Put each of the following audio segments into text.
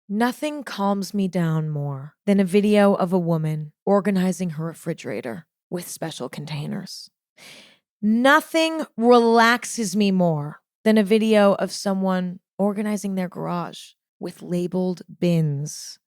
Nothing calms me down more than a video of a woman organizing her refrigerator with special containers. Nothing relaxes me more than a video of someone organizing their garage with labeled bins.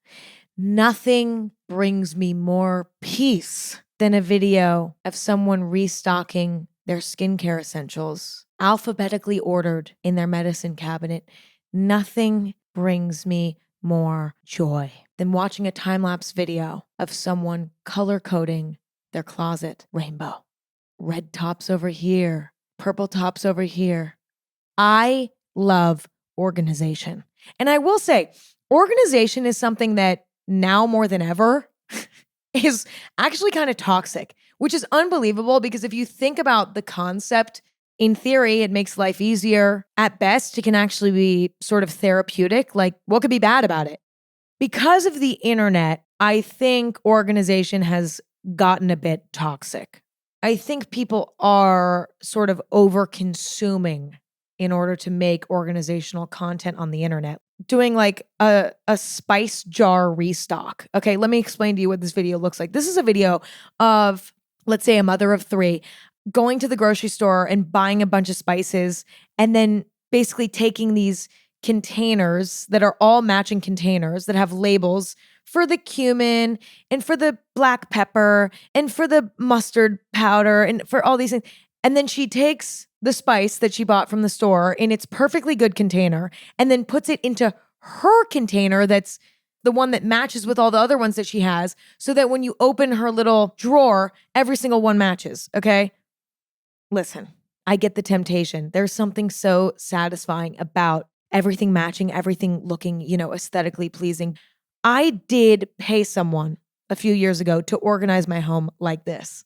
Nothing brings me more peace than a video of someone restocking their skincare essentials, alphabetically ordered in their medicine cabinet. Nothing brings me more joy than watching a time-lapse video of someone color coding their closet rainbow. Red tops over here, purple tops over here. I love organization. And I will say, organization is something that now more than ever is actually kind of toxic, which is unbelievable because if you think about the concept, in theory, it makes life easier. At best, it can actually be sort of therapeutic. Like, what could be bad about it? Because of the internet, I think organization has gotten a bit toxic. I think people are sort of over-consuming in order to make organizational content on the internet, doing like a spice jar restock. Okay, let me explain to you what this video looks like. This is a video of, let's say, a mother of three going to the grocery store and buying a bunch of spices and then basically taking these containers that are all matching containers that have labels for the cumin and for the black pepper and for the mustard powder and for all these things. And then she takes the spice that she bought from the store in its perfectly good container and then puts it into her container that's the one that matches with all the other ones that she has so that when you open her little drawer, every single one matches, okay? Listen, I get the temptation. There's something so satisfying about everything matching, everything looking, aesthetically pleasing. I did pay someone a few years ago to organize my home like this,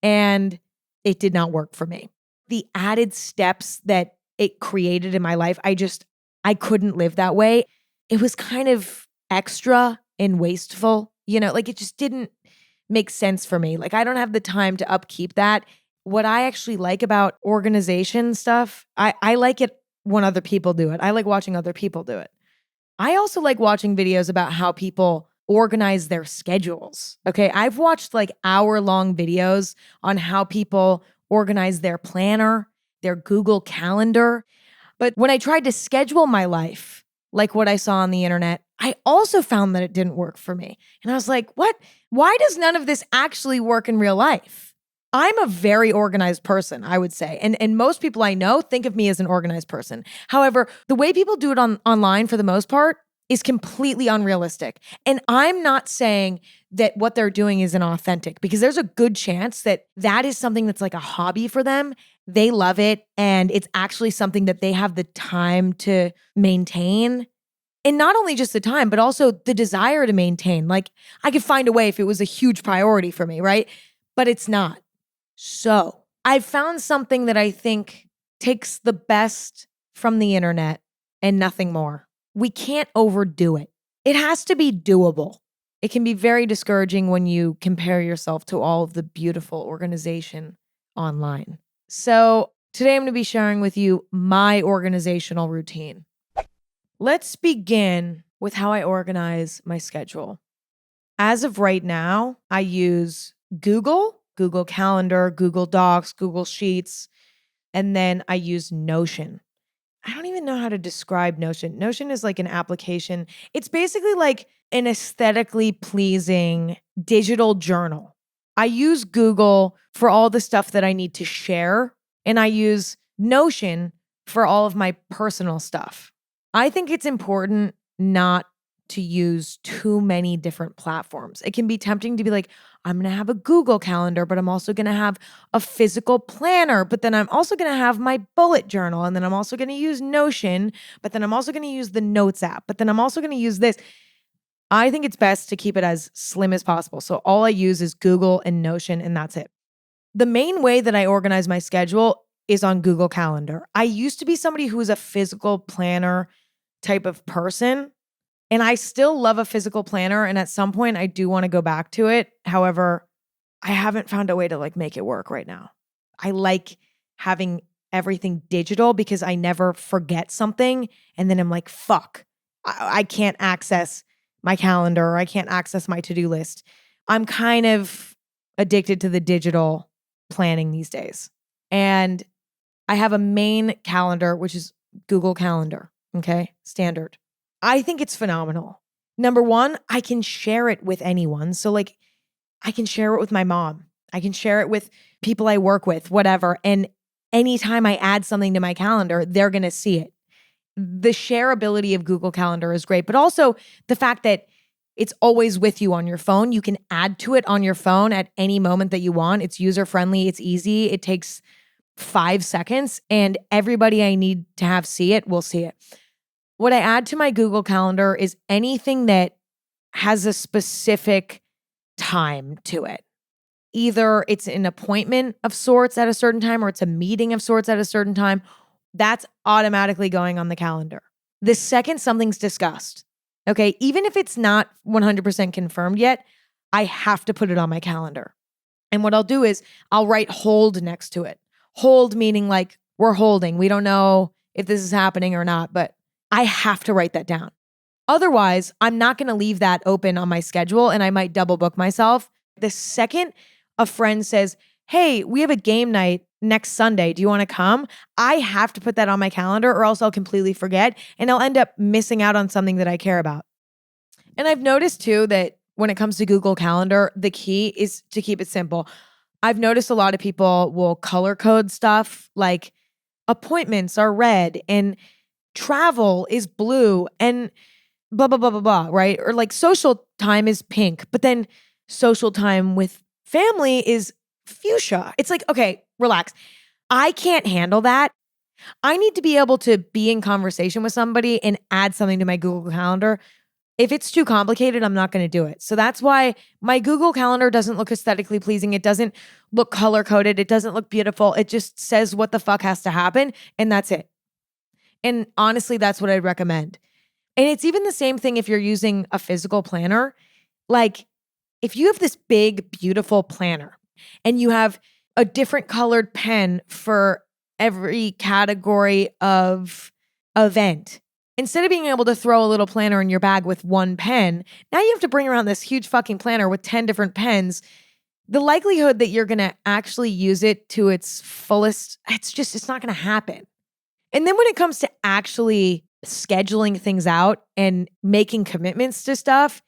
and it did not work for me. The added steps that it created in my life, I couldn't live that way. It was kind of extra and wasteful, it just didn't make sense for me. Like, I don't have the time to upkeep that. What I actually like about organization stuff, I like it when other people do it. I like watching other people do it. I also like watching videos about how people organize their schedules. Okay. I've watched like hour-long videos on how people organize their planner, their Google Calendar. But when I tried to schedule my life, like what I saw on the internet, I also found that it didn't work for me. And I was like, what? Why does none of this actually work in real life? I'm a very organized person, I would say. And most people I know think of me as an organized person. However, the way people do it online for the most part is completely unrealistic. And I'm not saying that what they're doing is inauthentic because there's a good chance that that is something that's like a hobby for them. They love it and it's actually something that they have the time to maintain. And not only just the time, but also the desire to maintain. Like, I could find a way if it was a huge priority for me, right? But it's not. So I've found something that I think takes the best from the internet and nothing more. We can't overdo it. It has to be doable. It can be very discouraging when you compare yourself to all of the beautiful organization online. So today I'm going to be sharing with you my organizational routine. Let's begin with how I organize my schedule. As of right now, I use Google Calendar, Google Docs, Google Sheets, and then I use Notion. I don't even know how to describe Notion. Notion is like an application. It's basically like an aesthetically pleasing digital journal. I use Google for all the stuff that I need to share, and I use Notion for all of my personal stuff. I think it's important not to use too many different platforms. It can be tempting to be like, I'm going to have a Google Calendar, but I'm also going to have a physical planner, but then I'm also going to have my bullet journal, and then I'm also going to use Notion, but then I'm also going to use the Notes app, but then I'm also going to use this. I think it's best to keep it as slim as possible. So all I use is Google and Notion, and that's it. The main way that I organize my schedule is on Google Calendar. I used to be somebody who was a physical planner type of person. And I still love a physical planner. And at some point I do want to go back to it. However, I haven't found a way to like make it work right now. I like having everything digital because I never forget something. And then I'm like, fuck, I can't access my calendar or I can't access my to-do list. I'm kind of addicted to the digital planning these days. And I have a main calendar, which is Google Calendar. Okay. Standard. I think it's phenomenal. Number one, I can share it with anyone. So like I can share it with my mom. I can share it with people I work with, whatever. And anytime I add something to my calendar, they're going to see it. The shareability of Google Calendar is great, but also the fact that it's always with you on your phone. You can add to it on your phone at any moment that you want. It's user-friendly. It's easy. It takes 5 seconds and everybody I need to have see it will see it. What I add to my Google Calendar is anything that has a specific time to it. Either it's an appointment of sorts at a certain time or it's a meeting of sorts at a certain time. That's automatically going on the calendar. The second something's discussed, okay, even if it's not 100% confirmed yet, I have to put it on my calendar. And what I'll do is I'll write hold next to it. Hold meaning like we're holding. We don't know if this is happening or not, but I have to write that down. Otherwise, I'm not going to leave that open on my schedule and I might double book myself. The second a friend says, hey, we have a game night next Sunday. Do you want to come? I have to put that on my calendar or else I'll completely forget and I'll end up missing out on something that I care about. And I've noticed too that when it comes to Google Calendar, the key is to keep it simple. I've noticed a lot of people will color code stuff like appointments are red and travel is blue and blah, blah, blah, blah, blah, right? Or like social time is pink, but then social time with family is fuchsia. It's like, okay, relax. I can't handle that. I need to be able to be in conversation with somebody and add something to my Google Calendar. If it's too complicated, I'm not going to do it. So that's why my Google Calendar doesn't look aesthetically pleasing. It doesn't look color coded. It doesn't look beautiful. It just says what the fuck has to happen. And that's it. And honestly, that's what I'd recommend. And it's even the same thing if you're using a physical planner. Like if you have this big, beautiful planner and you have a different colored pen for every category of event, instead of being able to throw a little planner in your bag with one pen, now you have to bring around this huge fucking planner with 10 different pens. The likelihood that you're going to actually use it to its fullest, it's not going to happen. And then when it comes to actually scheduling things out and making commitments to stuff,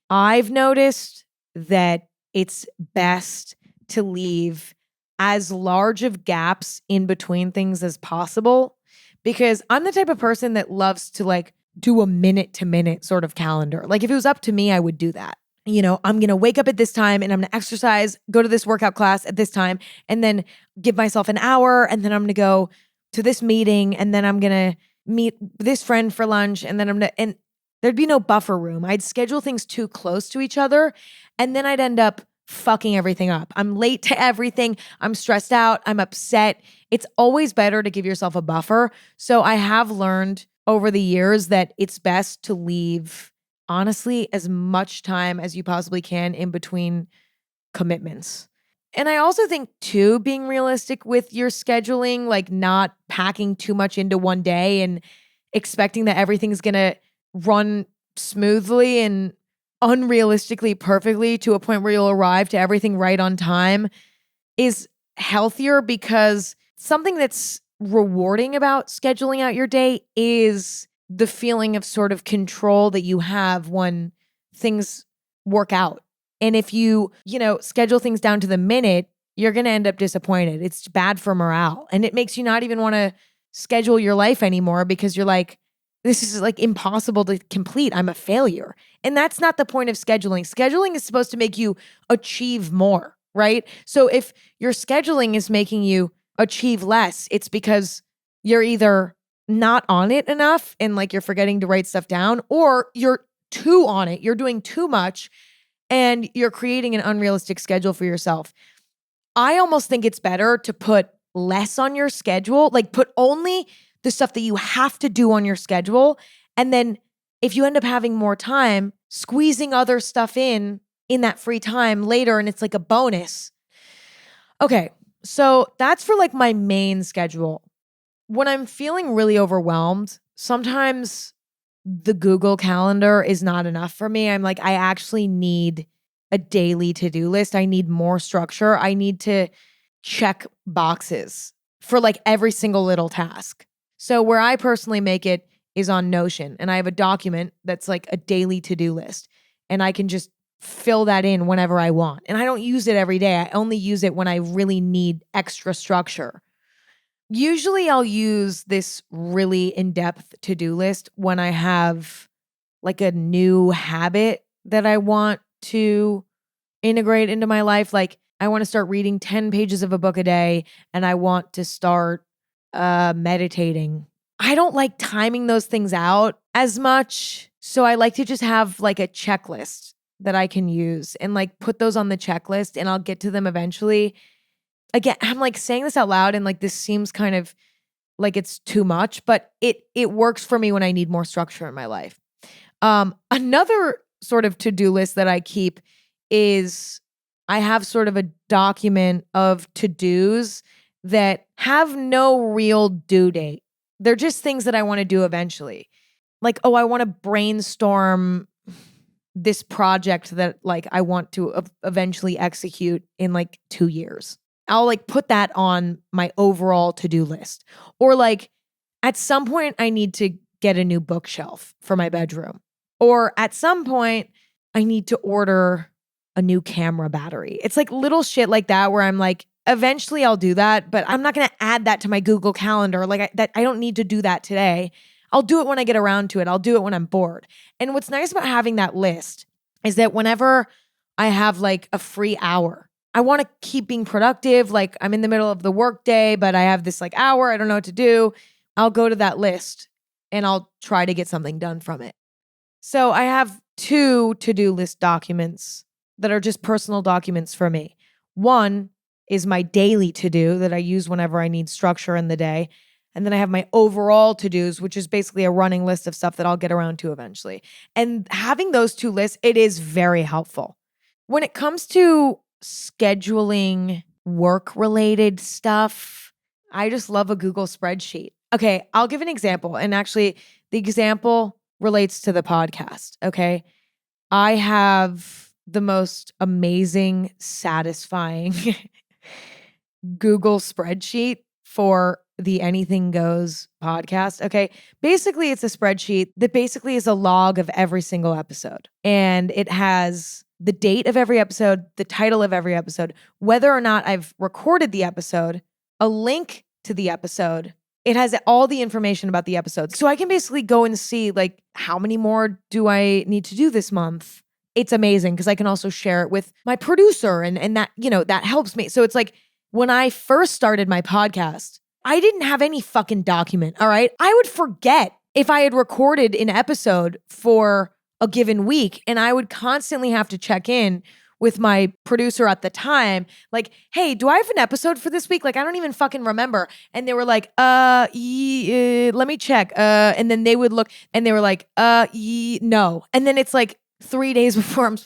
I've noticed that it's best to leave as large of gaps in between things as possible. Because I'm the type of person that loves to like do a minute to minute sort of calendar. Like if it was up to me, I would do that. You know, I'm going to wake up at this time and I'm going to exercise, go to this workout class at this time, and then give myself an hour. And then I'm going to go to this meeting and then I'm going to meet this friend for lunch. And then and there'd be no buffer room. I'd schedule things too close to each other. And then I'd end up fucking everything up. I'm late to everything. I'm stressed out. I'm upset. It's always better to give yourself a buffer. So I have learned over the years that it's best to leave, honestly, as much time as you possibly can in between commitments. And I also think too, being realistic with your scheduling, like not packing too much into one day and expecting that everything's going to run smoothly and unrealistically perfectly to a point where you'll arrive to everything right on time is healthier, because something that's rewarding about scheduling out your day is the feeling of sort of control that you have when things work out. And if you schedule things down to the minute, you're going to end up disappointed. It's bad for morale. And it makes you not even want to schedule your life anymore because you're like, this is like impossible to complete. I'm a failure. And that's not the point of scheduling. Scheduling is supposed to make you achieve more, right? So if your scheduling is making you achieve less, it's because you're either not on it enough and like you're forgetting to write stuff down, or you're too on it. You're doing too much and you're creating an unrealistic schedule for yourself. I almost think it's better to put less on your schedule, like put only the stuff that you have to do on your schedule. And then if you end up having more time, squeezing other stuff in that free time later, and it's like a bonus. Okay, so that's for like my main schedule. When I'm feeling really overwhelmed, sometimes the Google Calendar is not enough for me. I'm like, I actually need a daily to-do list. I need more structure. I need to check boxes for like every single little task. So where I personally make it is on Notion, and I have a document that's like a daily to-do list, and I can just fill that in whenever I want. And I don't use it every day. I only use it when I really need extra structure. Usually I'll use this really in-depth to-do list when I have like a new habit that I want to integrate into my life. Like I want to start reading 10 pages of a book a day, and I want to start meditating. I don't like timing those things out as much. So I like to just have like a checklist that I can use and like put those on the checklist, and I'll get to them eventually. Again, I'm like saying this out loud, and like this seems kind of like it's too much, but it works for me when I need more structure in my life. Another sort of to-do list that I keep is I have sort of a document of to-dos that have no real due date. They're just things that I want to do eventually. Like, oh, I want to brainstorm this project that like I want to eventually execute in like 2 years. I'll like put that on my overall to-do list. Or like at some point I need to get a new bookshelf for my bedroom. Or at some point I need to order a new camera battery. It's like little shit like that where I'm like, eventually I'll do that, but I'm not going to add that to my Google Calendar. Like I don't need to do that today. I'll do it when I get around to it. I'll do it when I'm bored. And what's nice about having that list is that whenever I have like a free hour, I want to keep being productive. Like I'm in the middle of the workday, but I have this like hour. I don't know what to do. I'll go to that list and I'll try to get something done from it. So I have 2 to-do list documents that are just personal documents for me. One is my daily to-do that I use whenever I need structure in the day. And then I have my overall to-dos, which is basically a running list of stuff that I'll get around to eventually. And having those 2 lists, it is very helpful. When it comes to scheduling work-related stuff, I just love a Google spreadsheet. Okay, I'll give an example. And actually, the example relates to the podcast, okay? I have the most amazing, satisfying Google spreadsheet for the Anything Goes podcast. Okay. Basically, it's a spreadsheet that basically is a log of every single episode. And it has the date of every episode, the title of every episode, whether or not I've recorded the episode, a link to the episode. It has all the information about the episode. So I can basically go and see like how many more do I need to do this month? It's amazing because I can also share it with my producer and that, you know, that helps me. So it's like when I first started my podcast, I didn't have any fucking document, all right? I would forget if I had recorded an episode for a given week, and I would constantly have to check in with my producer at the time, like, hey, do I have an episode for this week? Like, I don't even fucking remember. And they were like, let me check. And then they would look and they were like, no. And then it's like 3 days before I'm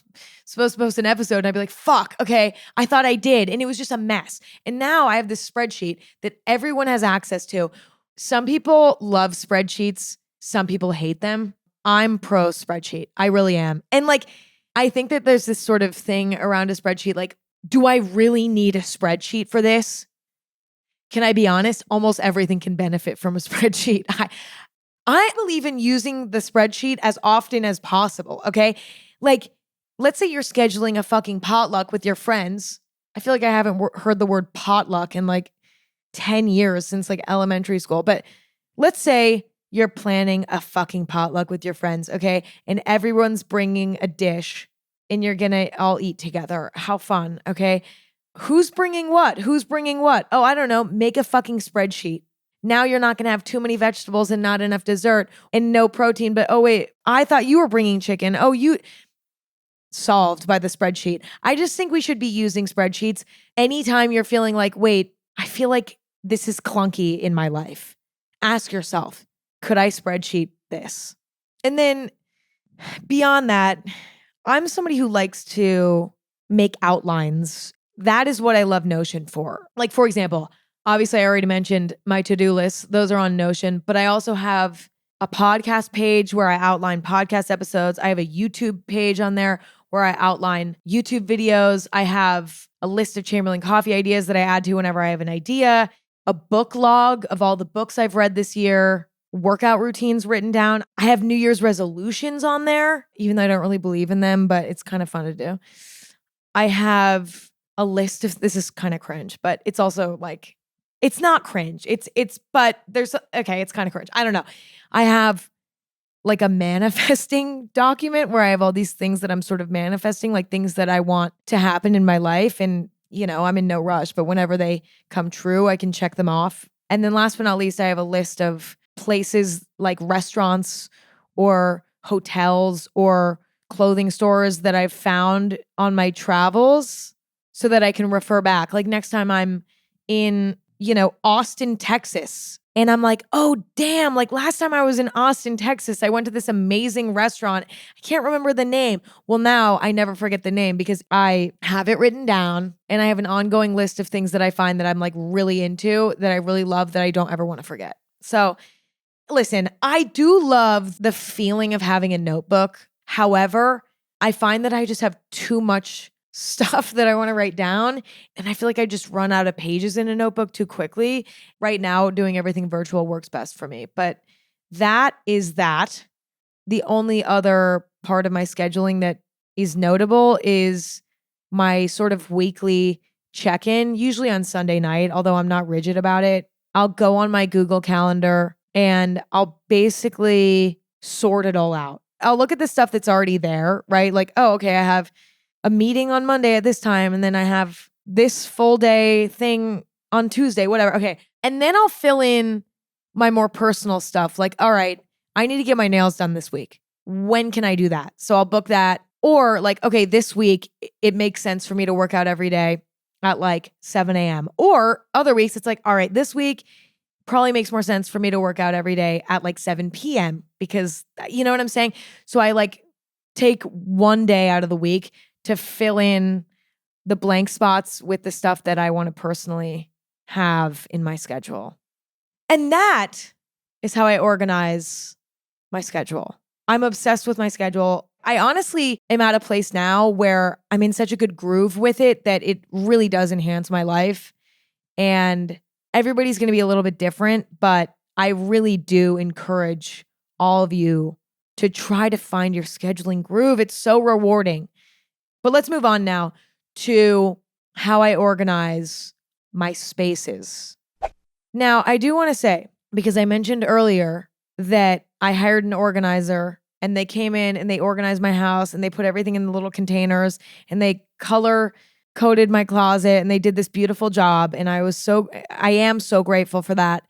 supposed to post an episode, and I'd be like, fuck, okay, I thought I did. And it was just a mess. And now I have this spreadsheet that everyone has access to. Some people love spreadsheets. Some people hate them. I'm pro spreadsheet. I really am. And like, I think that there's this sort of thing around a spreadsheet. Like, do I really need a spreadsheet for this? Can I be honest? Almost everything can benefit from a spreadsheet. I believe in using the spreadsheet as often as possible, okay? Like, let's say you're scheduling a fucking potluck with your friends. I feel like I haven't heard the word potluck in like 10 years since like elementary school. But let's say you're planning a fucking potluck with your friends, okay? And everyone's bringing a dish and you're gonna all eat together. How fun, okay? Who's bringing what? Who's bringing what? Oh, I don't know. Make a fucking spreadsheet. Now you're not gonna have too many vegetables and not enough dessert and no protein. But oh wait, I thought you were bringing chicken. Oh, you solved by the spreadsheet. I just think we should be using spreadsheets anytime you're feeling like, wait, I feel like this is clunky in my life. Ask yourself, could I spreadsheet this? And then beyond that, I'm somebody who likes to make outlines. That is what I love Notion for. Like, for example, obviously I already mentioned my to-do lists. Those are on Notion, but I also have a podcast page where I outline podcast episodes. I have a YouTube page on there where I outline YouTube videos. I have a list of Chamberlain coffee ideas that I add to whenever I have an idea, a book log of all the books I've read this year, workout routines written down. I have New Year's resolutions on there, even though I don't really believe in them, but it's kind of fun to do. I have a list of, this is kind of cringe, but it's also like, it's not cringe. But there's, okay, it's kind of cringe. I don't know. I have like a manifesting document where I have all these things that I'm sort of manifesting, like things that I want to happen in my life. And, you know, I'm in no rush, but whenever they come true, I can check them off. And then last but not least, I have a list of places like restaurants or hotels or clothing stores that I've found on my travels so that I can refer back. Like next time I'm in, you know, Austin, Texas, and I'm like, oh, damn, like last time I was in Austin, Texas, I went to this amazing restaurant. I can't remember the name. Well, now I never forget the name because I have it written down and I have an ongoing list of things that I find that I'm like really into, that I really love, that I don't ever want to forget. So listen, I do love the feeling of having a notebook. However, I find that I just have too much stuff that I want to write down. And I feel like I just run out of pages in a notebook too quickly. Right now, doing everything virtual works best for me. But that is that. The only other part of my scheduling that is notable is my sort of weekly check-in, usually on Sunday night, although I'm not rigid about it. I'll go on my Google Calendar and I'll basically sort it all out. I'll look at the stuff that's already there, right? Like, oh, okay, I have a meeting on Monday at this time, and then I have this full day thing on Tuesday, whatever. Okay. And then I'll fill in my more personal stuff. Like, all right, I need to get my nails done this week. When can I do that? So I'll book that. Or like, okay, this week, it makes sense for me to work out every day at like 7 a.m. Or other weeks, it's like, all right, this week probably makes more sense for me to work out every day at like 7 p.m. because you know what I'm saying? So I like take one day out of the week to fill in the blank spots with the stuff that I want to personally have in my schedule. And that is how I organize my schedule. I'm obsessed with my schedule. I honestly am at a place now where I'm in such a good groove with it that it really does enhance my life. And everybody's going to be a little bit different, but I really do encourage all of you to try to find your scheduling groove. It's so rewarding. But let's move on now to how I organize my spaces. Now, I do want to say, because I mentioned earlier that I hired an organizer and they came in and they organized my house and they put everything in the little containers and they color coded my closet and they did this beautiful job. And I am so grateful for that,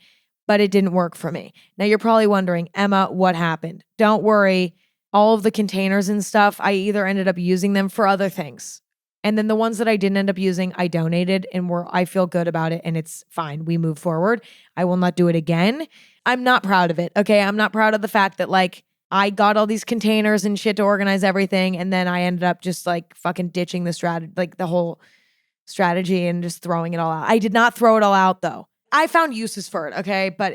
but it didn't work for me. Now you're probably wondering, Emma, what happened? Don't worry. All of the containers and stuff, I either ended up using them for other things. And then the ones that I didn't end up using, I donated and I feel good about it and it's fine. We move forward. I will not do it again. I'm not proud of it. Okay. I'm not proud of the fact that like I got all these containers and shit to organize everything. And then I ended up just like fucking ditching the strategy, like the whole strategy and just throwing it all out. I did not throw it all out though. I found uses for it. Okay. But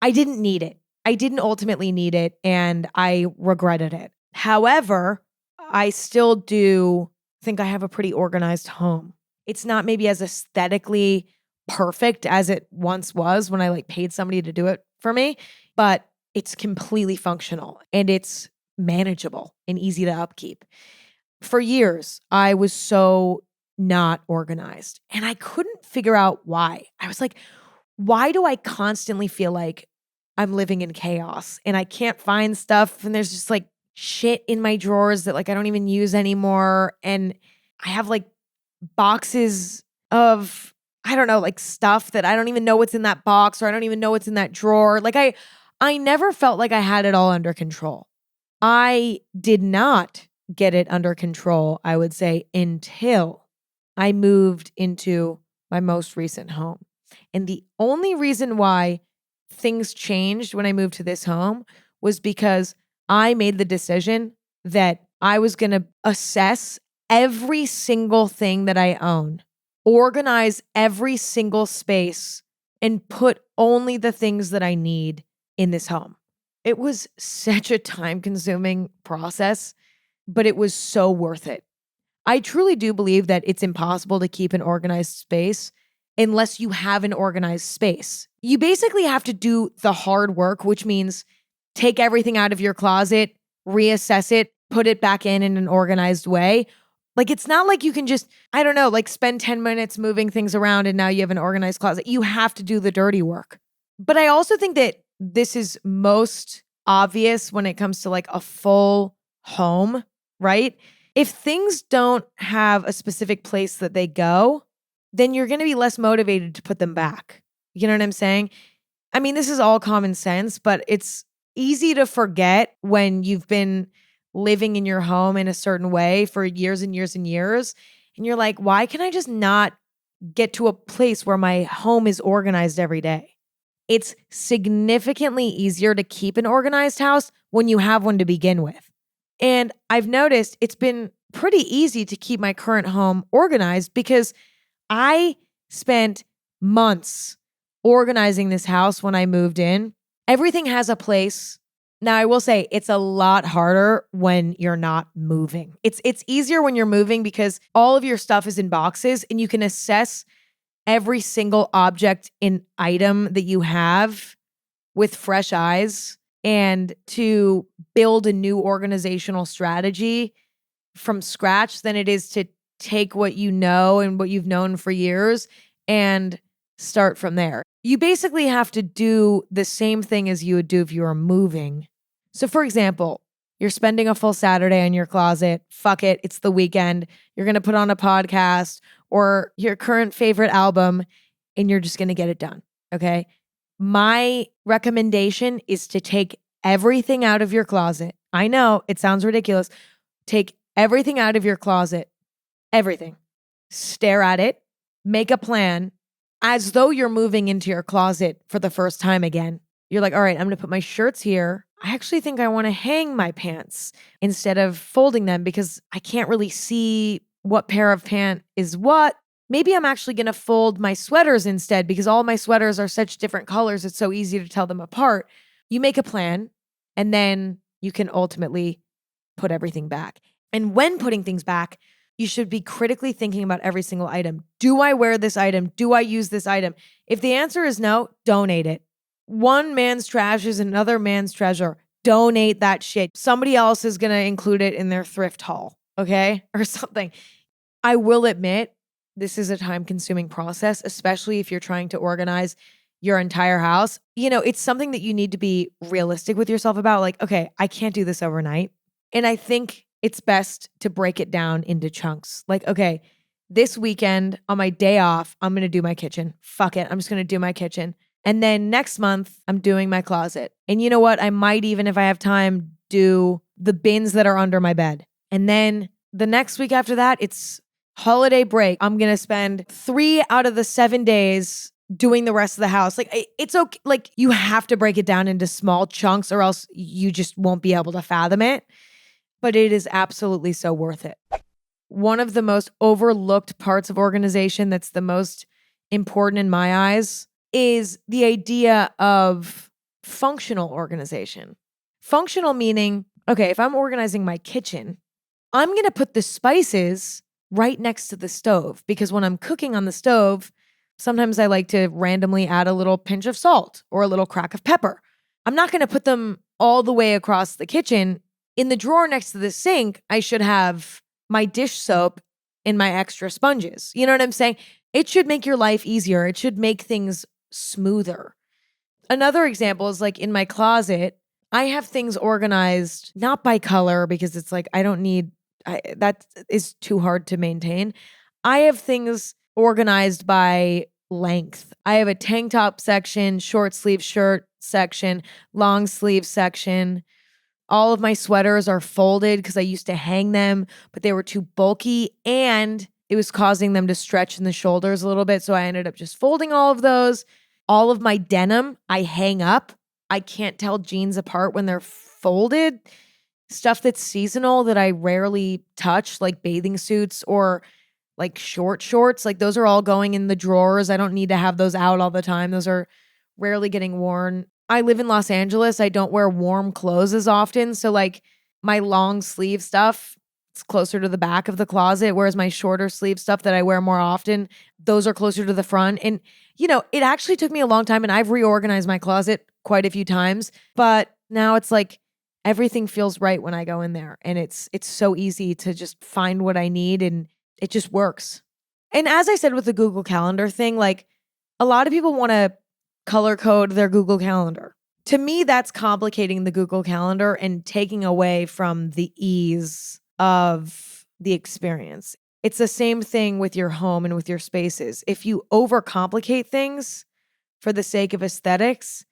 I didn't need it. I didn't ultimately need it and I regretted it. However, I still do think I have a pretty organized home. It's not maybe as aesthetically perfect as it once was when I like paid somebody to do it for me, but it's completely functional and it's manageable and easy to upkeep. For years, I was so not organized and I couldn't figure out why. I was like, why do I constantly feel like I'm living in chaos and I can't find stuff and there's just like shit in my drawers that like I don't even use anymore. And I have like boxes of, I don't know, like stuff that I don't even know what's in that box or I don't even know what's in that drawer. Like I never felt like I had it all under control. I did not get it under control, I would say, until I moved into my most recent home. And the only reason why things changed when I moved to this home was because I made the decision that I was going to assess every single thing that I own, organize every single space, and put only the things that I need in this home. It was such a time-consuming process, but it was so worth it. I truly do believe that it's impossible to keep an organized space unless you have an organized space. You basically have to do the hard work, which means take everything out of your closet, reassess it, put it back in an organized way. Like, it's not like you can just, I don't know, like spend 10 minutes moving things around and now you have an organized closet. You have to do the dirty work. But I also think that this is most obvious when it comes to like a full home, right? If things don't have a specific place that they go, then you're going to be less motivated to put them back. You know what I'm saying? I mean, this is all common sense, but it's easy to forget when you've been living in your home in a certain way for years and years and years. And you're like, why can I just not get to a place where my home is organized every day? It's significantly easier to keep an organized house when you have one to begin with. And I've noticed it's been pretty easy to keep my current home organized because I spent months organizing this house when I moved in. Everything has a place. Now, I will say it's a lot harder when you're not moving. It's easier when you're moving because all of your stuff is in boxes and you can assess every single object and item that you have with fresh eyes, and to build a new organizational strategy from scratch than it is to take what you know and what you've known for years and start from there. You basically have to do the same thing as you would do if you were moving. So for example, you're spending a full Saturday in your closet. Fuck it, it's the weekend. You're going to put on a podcast or your current favorite album and you're just going to get it done, okay? My recommendation is to take everything out of your closet. I know it sounds ridiculous. Take everything out of your closet, everything. Stare at it, make a plan as though you're moving into your closet for the first time again. You're like, all right, I'm going to put my shirts here. I actually think I want to hang my pants instead of folding them because I can't really see what pair of pant is what. Maybe I'm actually going to fold my sweaters instead because all my sweaters are such different colors. It's so easy to tell them apart. You make a plan and then you can ultimately put everything back. And when putting things back, you should be critically thinking about every single item. Do I wear this item? Do I use this item? If the answer is no, donate it. One man's trash is another man's treasure. Donate that shit. Somebody else is going to include it in their thrift haul, okay? Or something. I will admit, this is a time-consuming process, especially if you're trying to organize your entire house. You know, it's something that you need to be realistic with yourself about. Like, okay, I can't do this overnight. And I think it's best to break it down into chunks. Like, okay, this weekend on my day off, I'm going to do my kitchen. Fuck it. I'm just going to do my kitchen. And then next month, I'm doing my closet. And you know what? I might even, if I have time, do the bins that are under my bed. And then the next week after that, it's holiday break. I'm going to spend 3 out of the 7 days doing the rest of the house. Like, it's okay. Like, you have to break it down into small chunks or else you just won't be able to fathom it. But it is absolutely so worth it. One of the most overlooked parts of organization that's the most important in my eyes is the idea of functional organization. Functional meaning, okay, if I'm organizing my kitchen, I'm going to put the spices right next to the stove because when I'm cooking on the stove, sometimes I like to randomly add a little pinch of salt or a little crack of pepper. I'm not going to put them all the way across the kitchen. In the drawer next to the sink, I should have my dish soap and my extra sponges. You know what I'm saying? It should make your life easier. It should make things smoother. Another example is like in my closet, I have things organized not by color because it's like I don't need that is too hard to maintain. I have things organized by length. I have a tank top section, short sleeve shirt section, long sleeve section. All of my sweaters are folded because I used to hang them, but they were too bulky and it was causing them to stretch in the shoulders a little bit. So I ended up just folding all of those. All of my denim, I hang up. I can't tell jeans apart when they're folded. Stuff that's seasonal that I rarely touch, like bathing suits or like short shorts, like those are all going in the drawers. I don't need to have those out all the time. Those are rarely getting worn. I live in Los Angeles. I don't wear warm clothes as often. So like my long sleeve stuff, it's closer to the back of the closet, whereas my shorter sleeve stuff that I wear more often, those are closer to the front. And, it actually took me a long time and I've reorganized my closet quite a few times, but now it's like everything feels right when I go in there. And it's so easy to just find what I need and it just works. And as I said with the Google Calendar thing, like a lot of people want to color code their Google Calendar. To me, that's complicating the Google Calendar and taking away from the ease of the experience. It's the same thing with your home and with your spaces. If you overcomplicate things for the sake of aesthetics,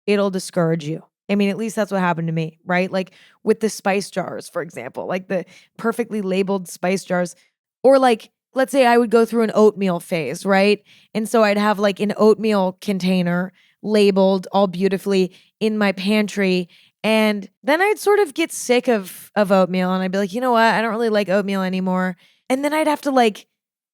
it'll discourage you. I mean, at least that's what happened to me, right? Like with the spice jars, for example, like the perfectly labeled spice jars, or like, let's say I would go through an oatmeal phase, right? And so I'd have like an oatmeal container labeled all beautifully in my pantry. And then I'd sort of get sick of oatmeal and I'd be like, you know what? I don't really like oatmeal anymore. And then I'd have to like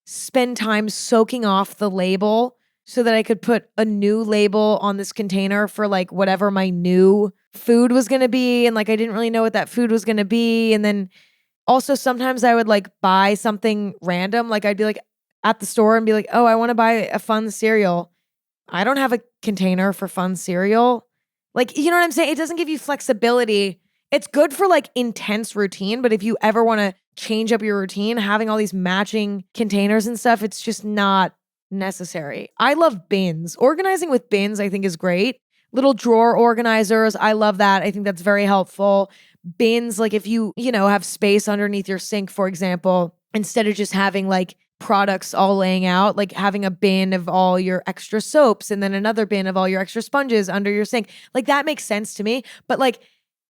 spend time soaking off the label so that I could put a new label on this container for like whatever my new food was going to be. And like, I didn't really know what that food was going to be. And then also sometimes I would like buy something random. Like I'd be like at the store and be like, oh, I want to buy a fun cereal. I don't have a container for fun cereal. Like, you know what I'm saying? It doesn't give you flexibility. It's good for like intense routine, but if you ever want to change up your routine, having all these matching containers and stuff, it's just not necessary. I love bins. Organizing with bins, I think, is great. Little drawer organizers, I love that. I think that's very helpful. Bins, like if you have space underneath your sink, for example, instead of just having like products all laying out, like having a bin of all your extra soaps and then another bin of all your extra sponges under your sink. Like that makes sense to me. But like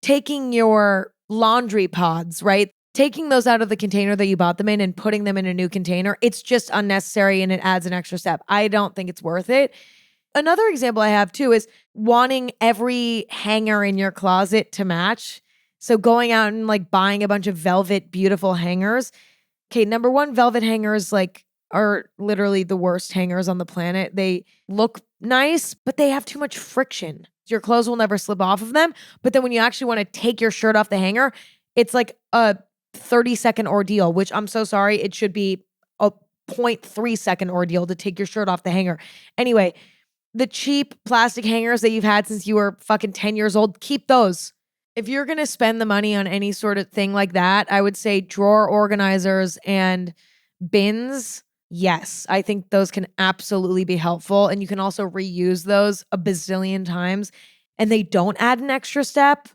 taking your laundry pods, right? Taking those out of the container that you bought them in and putting them in a new container, it's just unnecessary and it adds an extra step. I don't think it's worth it. Another example I have too is wanting every hanger in your closet to match. So going out and like buying a bunch of velvet, beautiful hangers. Okay, number one, velvet hangers like are literally the worst hangers on the planet. They look nice, but they have too much friction. Your clothes will never slip off of them. But then when you actually want to take your shirt off the hanger, it's like a 30-second ordeal, which I'm so sorry. It should be a 0.3-second ordeal to take your shirt off the hanger. Anyway, the cheap plastic hangers that you've had since you were fucking 10 years old, keep those. If you're going to spend the money on any sort of thing like that, I would say drawer organizers and bins. Yes, I think those can absolutely be helpful. And you can also reuse those a bazillion times and they don't add an extra step.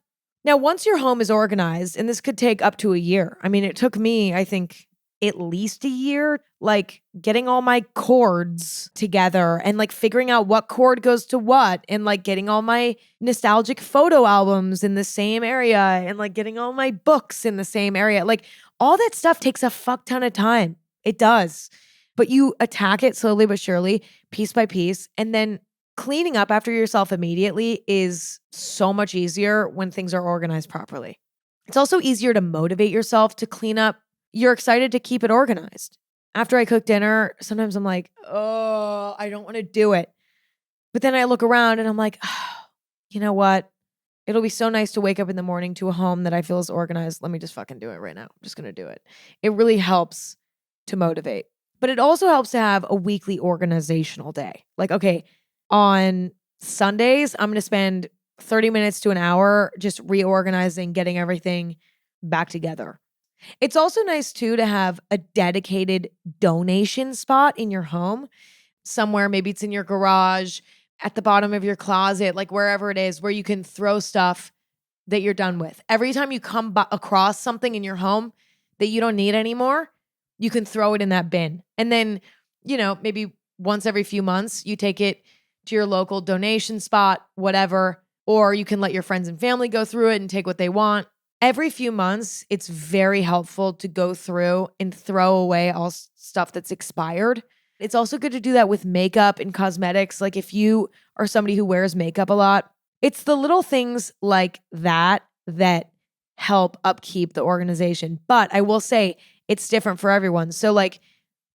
Now, once your home is organized, and this could take up to a year. I mean, it took me, I think, at least a year, like getting all my cords together and like figuring out what cord goes to what and like getting all my nostalgic photo albums in the same area and like getting all my books in the same area. Like all that stuff takes a fuck ton of time. It does. But you attack it slowly but surely, piece by piece, and then cleaning up after yourself immediately is so much easier when things are organized properly. It's also easier to motivate yourself to clean up. You're excited to keep it organized. After I cook dinner, sometimes I'm like, oh, I don't want to do it. But then I look around and I'm like, oh, you know what? It'll be so nice to wake up in the morning to a home that I feel is organized. Let me just fucking do it right now. I'm just going to do it. It really helps to motivate. But it also helps to have a weekly organizational day. Like, okay, on Sundays, I'm going to spend 30 minutes to an hour just reorganizing, getting everything back together. It's also nice too to have a dedicated donation spot in your home somewhere. Maybe it's in your garage, at the bottom of your closet, like wherever it is, where you can throw stuff that you're done with. Every time you come across something in your home that you don't need anymore, you can throw it in that bin. And then, maybe once every few months, you take it to your local donation spot, whatever, or you can let your friends and family go through it and take what they want. Every few months, it's very helpful to go through and throw away all stuff that's expired. It's also good to do that with makeup and cosmetics. Like if you are somebody who wears makeup a lot, it's the little things like that that help upkeep the organization. But I will say it's different for everyone. So like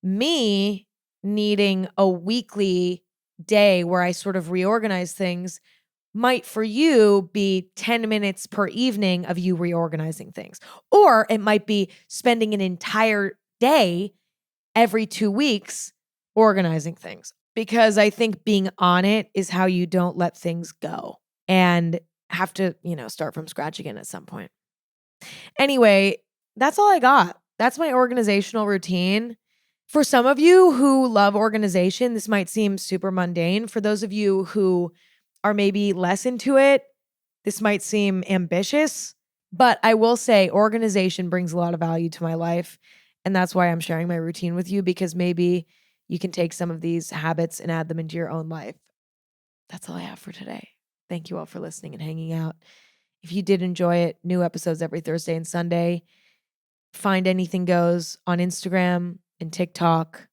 me needing a weekly day where I sort of reorganize things might for you be 10 minutes per evening of you reorganizing things. Or it might be spending an entire day every 2 weeks organizing things. Because I think being on it is how you don't let things go and have to, start from scratch again at some point. Anyway, that's all I got. That's my organizational routine. For some of you who love organization, this might seem super mundane. For those of you who are maybe less into it, this might seem ambitious. But I will say organization brings a lot of value to my life. And that's why I'm sharing my routine with you, because maybe you can take some of these habits and add them into your own life. That's all I have for today. Thank you all for listening and hanging out. If you did enjoy it, new episodes every Thursday and Sunday. Find Anything Goes on Instagram and TikTok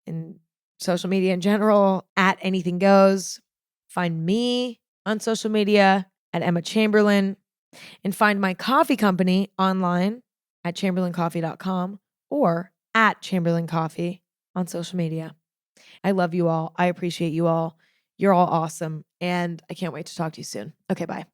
and social media in general at Anything Goes. Find me on social media at Emma Chamberlain, and find my coffee company online at chamberlaincoffee.com or at Chamberlain Coffee on social media. I love you all. I appreciate you all. You're all awesome. And I can't wait to talk to you soon. Okay, bye.